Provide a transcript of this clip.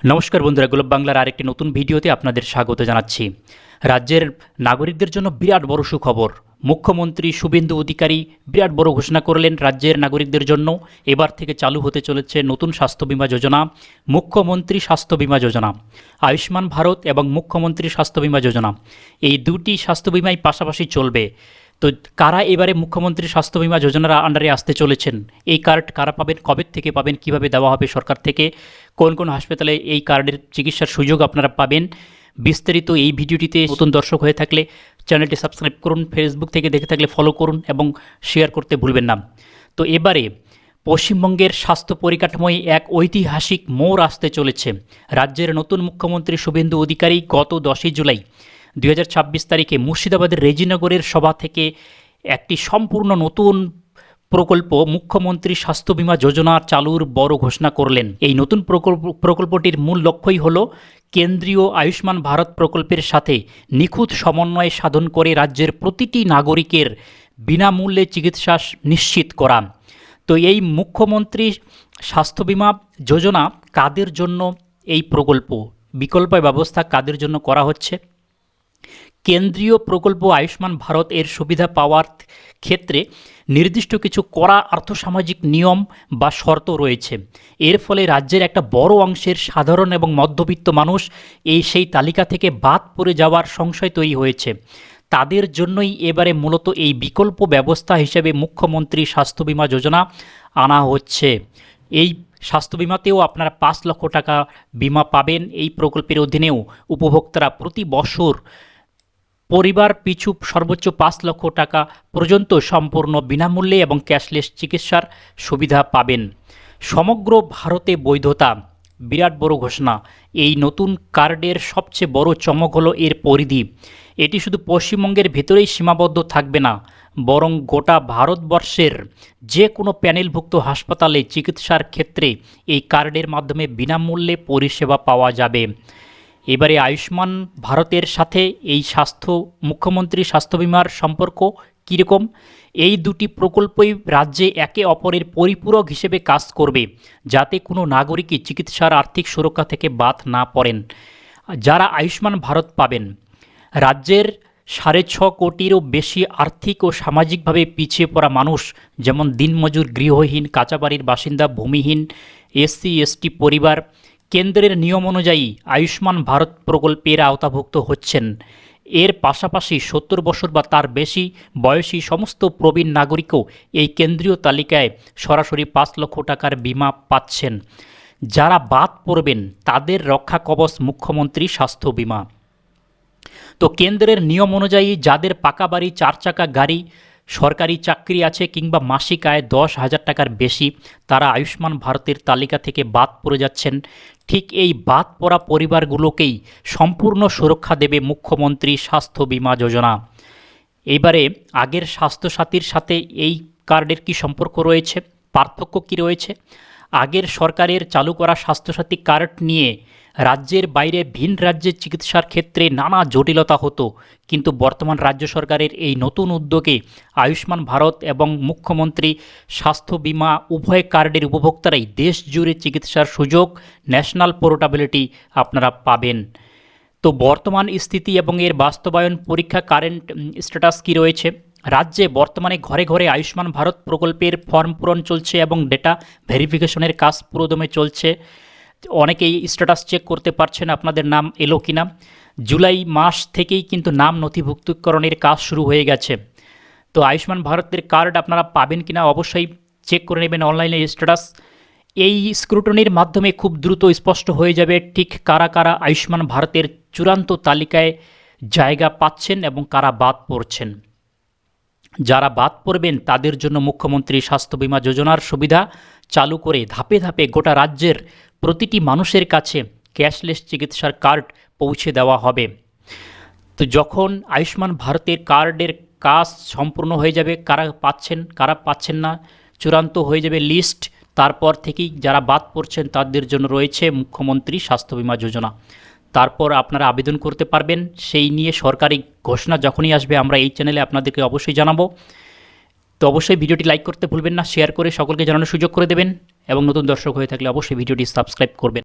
নমস্কার বন্ধুরা, গ্লোব বাংলার আরেকটি নতুন ভিডিওতে আপনাদের স্বাগত জানাচ্ছি। রাজ্যের নাগরিকদের জন্য বিরাট বড় সুখবর। মুখ্যমন্ত্রী শুভেন্দু অধিকারী বিরাট বড় ঘোষণা করলেন রাজ্যের নাগরিকদের জন্য। এবার থেকে চালু হতে চলেছে নতুন স্বাস্থ্য বিমা যোজনা, মুখ্যমন্ত্রী স্বাস্থ্য বিমা যোজনা। আয়ুষ্মান ভারত এবং মুখ্যমন্ত্রী স্বাস্থ্য বিমা যোজনা, এই দুটি স্বাস্থ্য বিমাই পাশাপাশি চলবে। তো কারা এবারে মুখ্যমন্ত্রী স্বাস্থ্য বিমা যোজনার আন্ডারে আসতে চলেছেন, এই কার্ড কারা পাবেন, কবে থেকে পাবেন, কিভাবে দেওয়া হবে সরকার থেকে, কোন কোন হাসপাতালে এই কার্ডের চিকিৎসার সুযোগ আপনারা পাবেন, বিস্তারিত এই ভিডিওটিতে নতুন দর্শক হয়ে থাকলে চ্যানেলটি সাবস্ক্রাইব করুন, ফেসবুক থেকে দেখে থাকলে ফলো করুন এবং শেয়ার করতে ভুলবেন না। তো এবারে পশ্চিমবঙ্গের স্বাস্থ্য পরিকাঠামোয় এক ঐতিহাসিক মোড় আসতে চলেছে। রাজ্যের নতুন মুখ্যমন্ত্রী শুভেন্দু অধিকারী গত 10 জুলাই 2026 তারিখে মুর্শিদাবাদের রেজিনগরের সভা থেকে একটি সম্পূর্ণ নতুন প্রকল্প মুখ্যমন্ত্রী স্বাস্থ্য বিমা যোজনা চালুর বড় ঘোষণা করলেন। এই নতুন প্রকল্পটির মূল লক্ষ্যই হল কেন্দ্রীয় আয়ুষ্মান ভারত প্রকল্পের সাথে নিখুঁত সমন্বয় সাধন করে রাজ্যের প্রতিটি নাগরিকের বিনামূল্যে চিকিৎসা নিশ্চিত করা। তো এই মুখ্যমন্ত্রী স্বাস্থ্য বিমা যোজনা কাদের জন্য, এই প্রকল্প বিকল্প ব্যবস্থা কাদের জন্য করা হচ্ছে? কেন্দ্রীয় প্রকল্প আয়ুষ্মান ভারত এর সুবিধা পাওয়ার ক্ষেত্রে নির্দিষ্ট কিছু কড়া আর্থসামাজিক নিয়ম বা শর্ত রয়েছে। এর ফলে রাজ্যের একটা বড় অংশের সাধারণ এবং মধ্যবিত্ত মানুষ সেই তালিকা থেকে বাদ পড়ে যাওয়ার সংশয় তৈরি হয়েছে। তাদের জন্যই এবারে মূলত এই বিকল্প ব্যবস্থা হিসেবে মুখ্যমন্ত্রী স্বাস্থ্য বিমা যোজনা আনা হচ্ছে। এই স্বাস্থ্য বিমাতেও আপনারা 5 লক্ষ টাকা বিমা পাবেন। এই প্রকল্পের অধীনেও উপভোক্তারা প্রতি বছর পরিবার পিছু সর্বোচ্চ 5 লক্ষ টাকা পর্যন্ত সম্পূর্ণ বিনামূল্যে এবং ক্যাশলেস চিকিৎসার সুবিধা পাবেন। সমগ্র ভারতে বৈধতা, বিরাট বড় ঘোষণা। এই নতুন কার্ডের সবচেয়ে বড় চমক হলো এর পরিধি। এটি শুধু পশ্চিমবঙ্গের ভেতরেই সীমাবদ্ধ থাকবে না, বরং গোটা ভারতবর্ষের যে কোনো প্যানেলভুক্ত হাসপাতালে চিকিৎসার ক্ষেত্রে এই কার্ডের মাধ্যমে বিনামূল্যে পরিষেবা পাওয়া যাবে। এবারে আয়ুষ্মান ভারতের সাথে এই মুখ্যমন্ত্রী স্বাস্থ্য বিমার সম্পর্ক কীরকম? এই দুটি প্রকল্পই রাজ্যে একে অপরের পরিপূরক হিসেবে কাজ করবে, যাতে কোনো নাগরিকই চিকিৎসার আর্থিক সুরক্ষা থেকে বাদ না পড়েন। যারা আয়ুষ্মান ভারত পাবেন, রাজ্যের 6.5 কোটিরও বেশি আর্থিক ও সামাজিকভাবে পিছিয়ে পড়া মানুষ, যেমন দিনমজুর, গৃহহীন, কাঁচা বাড়ির বাসিন্দা, ভূমিহীন, SC/ST পরিবার, কেন্দ্রের নিয়ম অনুযায়ী আয়ুষ্মান ভারত প্রকল্পের আওতাভুক্ত হচ্ছেন। এর পাশাপাশি 70 বছর বা তার বেশি বয়সী সমস্ত প্রবীণ নাগরিকও এই কেন্দ্রীয় তালিকায় সরাসরি 5 লক্ষ টাকার বিমা পাচ্ছেন। যারা বাদ পড়বেন তাদের রক্ষা কবচ মুখ্যমন্ত্রী স্বাস্থ্য বিমা। তো কেন্দ্রের নিয়ম অনুযায়ী যাদের পাকা বাড়ি, 4 চাকা গাড়ি, সরকারি চাকরি আছে কিংবা মাসিক আয় 10,000 টাকার বেশি, তারা আয়ুষ্মান ভারতের তালিকা থেকে বাদ পড়ে যাচ্ছেন। ঠিক এই বাদ পড়া পরিবারগুলোকেই সম্পূর্ণ সুরক্ষা দেবে মুখ্যমন্ত্রী স্বাস্থ্য বিমা যোজনা। এবারে আগের স্বাস্থ্যসাথীর সাথে এই কার্ডের কি সম্পর্ক রয়েছে, পার্থক্য কি রয়েছে? আগের সরকারের চালু করা স্বাস্থ্যসাথী কার্ড নিয়ে রাজ্যের বাইরে ভিন রাজ্যে চিকিৎসার ক্ষেত্রে নানা জটিলতা হতো, কিন্তু বর্তমান রাজ্য সরকারের এই নতুন উদ্যোগে আয়ুষ্মান ভারত এবং মুখ্যমন্ত্রী স্বাস্থ্য বিমা উভয় কার্ডের উপভোক্তারাই দেশ জুড়ে চিকিৎসার সুযোগ, ন্যাশনাল পোর্টেবিলিটি আপনারা পাবেন। তো বর্তমান স্থিতি এবং এর বাস্তবায়ন পরীক্ষা, কারেন্ট স্ট্যাটাস কী রয়েছে? রাজ্যে বর্তমানে ঘরে ঘরে আয়ুষ্মান ভারত প্রকল্পের ফর্ম পূরণ চলছে এবং ডেটা ভেরিফিকেশনের কাজ পুরোদমে চলছে। অনেকেই স্ট্যাটাস চেক করতে পারছেন আপনাদের নাম এলো কিনা। জুলাই মাস থেকেই কিন্তু নাম নথিভুক্তিকরণের কাজ শুরু হয়ে গেছে। তো আয়ুষ্মান ভারতের কার্ড আপনারা পাবেন কিনা অবশ্যই চেক করে নেবেন অনলাইনে স্ট্যাটাস। এই স্ক্রুটনির মাধ্যমে খুব দ্রুত স্পষ্ট হয়ে যাবে ঠিক কারা কারা আয়ুষ্মান ভারতের চূড়ান্ত তালিকায় জায়গা পাচ্ছেন এবং কারা বাদ পড়ছেন। যারা বাদ পড়বেন তাদের জন্য মুখ্যমন্ত্রী স্বাস্থ্য বিমা যোজনার সুবিধা চালু করে ধাপে ধাপে গোটা রাজ্যের প্রতিটি মানুষের কাছে ক্যাশলেস চিকিৎসার কার্ড পৌঁছে দেওয়া হবে। তো যখন আয়ুষ্মান ভারতের কার্ডের কাজ সম্পূর্ণ হয়ে যাবে, কারা পাচ্ছেন কারা পাচ্ছেন না চূড়ান্ত হয়ে যাবে লিস্ট, তারপর থেকেই যারা বাদ পড়ছেন তাদের জন্য রয়েছে মুখ্যমন্ত্রী স্বাস্থ্য বিমা যোজনা। তারপর আপনারা আবেদন করতে পারবেন। সেই নিয়ে সরকারি ঘোষণা যখনই আসবে আমরা এই চ্যানেলে আপনাদেরকে অবশ্যই জানাবো। তো অবশ্যই ভিডিওটি লাইক করতে ভুলবেন না, শেয়ার করে সকলকে জানানোর সুযোগ করে দেবেন এবং নতুন দর্শক হয়ে থাকলে অবশ্যই ভিডিওটি সাবস্ক্রাইব করবেন।